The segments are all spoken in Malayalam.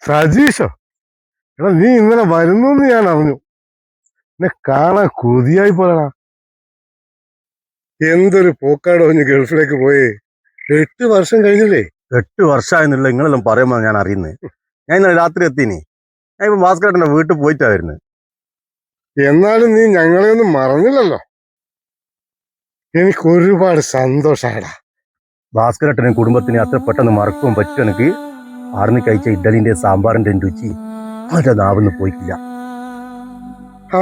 സജീഷോ? എടാ നീ ഇന്നലെ വരുന്നു ഞാൻ അറിഞ്ഞു. എന്നെ കാണാൻ കൊതിയായി പോലടാ. എന്തൊരു പോക്കാടോ നീ ഗൾഫിലേക്ക് പോയേ. 8 വർഷം കഴിഞ്ഞില്ലേ? 8 വർഷമായെന്നുള്ള നിങ്ങളെല്ലാം പറയുമ്പോൾ ഞാൻ അറിയുന്നത്. ഞാൻ ഇന്നലെ രാത്രി എത്തിനി. ഞാൻ ഇപ്പൊ ഭാസ്കരേട്ടന്റെ വീട്ടിൽ പോയിട്ടാ വരുന്നത്. എന്നാലും നീ ഞങ്ങളെ ഒന്നും മറന്നില്ലല്ലോ. എനിക്ക് ഒരുപാട് സന്തോഷാടാ. ഭാസ്കരേട്ടനും കുടുംബത്തിനെ അത്ര പെട്ടെന്ന് മറക്കുവാൻ പറ്റും. എനിക്ക് ആർന്ന് കഴിച്ച ഇഡലിന്റെ സാമ്പാറിന്റെ രുചി അവരുടെ നാവിന്ന് പോയിട്ടില്ല. ആ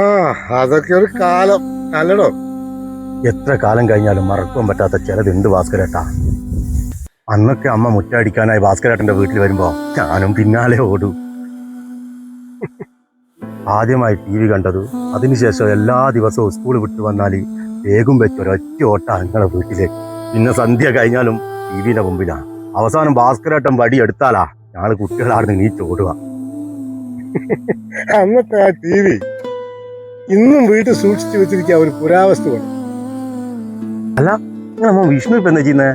അതൊക്കെ ഒരു കാലം അല്ലടോ. എത്ര കാലം കഴിഞ്ഞാലും മറക്കുവാൻ പറ്റാത്ത ചിലതുണ്ട് ഭാസ്കരേട്ടാ. അന്നൊക്കെ അമ്മ മുറ്റടിക്കാനായി ഭാസ്കരേട്ടന്റെ വീട്ടിൽ വരുമ്പോ ഞാനും പിന്നാലെ ഓടും. ആദ്യമായി TV കണ്ടത്, അതിനുശേഷം എല്ലാ ദിവസവും സ്കൂൾ വിട്ടു വന്നാൽ വേഗം വെച്ച് ഒരൊറ്റ ഓട്ട നിങ്ങളെ വീട്ടിലേക്ക്. പിന്നെ സന്ധ്യ കഴിഞ്ഞാലും TVന്റെ മുമ്പിലാണ്. അവസാനം ഭാസ്കരേട്ടൻ വടി എടുത്താലാ ഞങ്ങള് കുട്ടികളാണ് നീ ചോടുക. അന്നത്തെ ആ TV ഇന്നും വീട്ടിൽ സൂക്ഷിച്ചു വെച്ചിരിക്കുക ഒരു പുരാവസ്തു കൊണ്ട്. അല്ല, നിങ്ങളമ്മ വിഷ്ണു ഇപ്പൊ എന്താ ചെയ്യുന്നേ?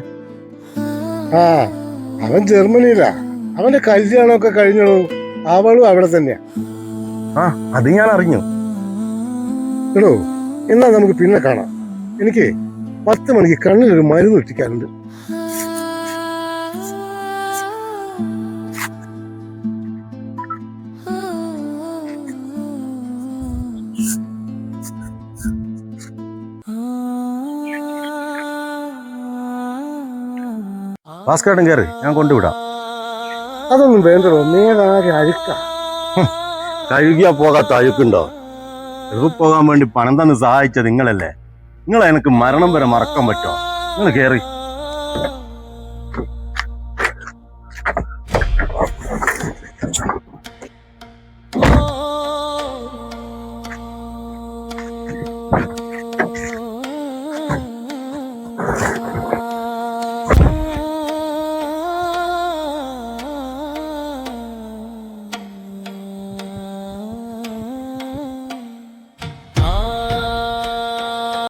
ആ അവൻ ജർമ്മനിയിലാ. അവന്റെ കല്യാണമൊക്കെ കഴിഞ്ഞു. അവളും അവിടെ തന്നെയാ. ആ അത് ഞാൻ അറിഞ്ഞു. എടോ, എന്നാ നമുക്ക് പിന്നെ കാണാം. എനിക്ക് 10 മണിക്ക് കണ്ണിലൊരു മരുന്ന് ഇട്ടിക്കാറുണ്ട്. ഭാസ്കരേട്ടൻ കയറി, ഞാൻ കൊണ്ടുവിടാം. അതൊന്നും വേണ്ടടോ, മേലാകെ അഴുക്ക. കഴുകിയാ പോകാത്ത അഴുക്കുണ്ടോ? എവിടെ പോകാൻ വേണ്ടി പണം തന്ന് സഹായിച്ചത് നിങ്ങളല്ലേ. നിങ്ങളെ എനിക്ക് മരണം വരെ മറക്കാൻ പറ്റുമോ? നിങ്ങൾ കയറി.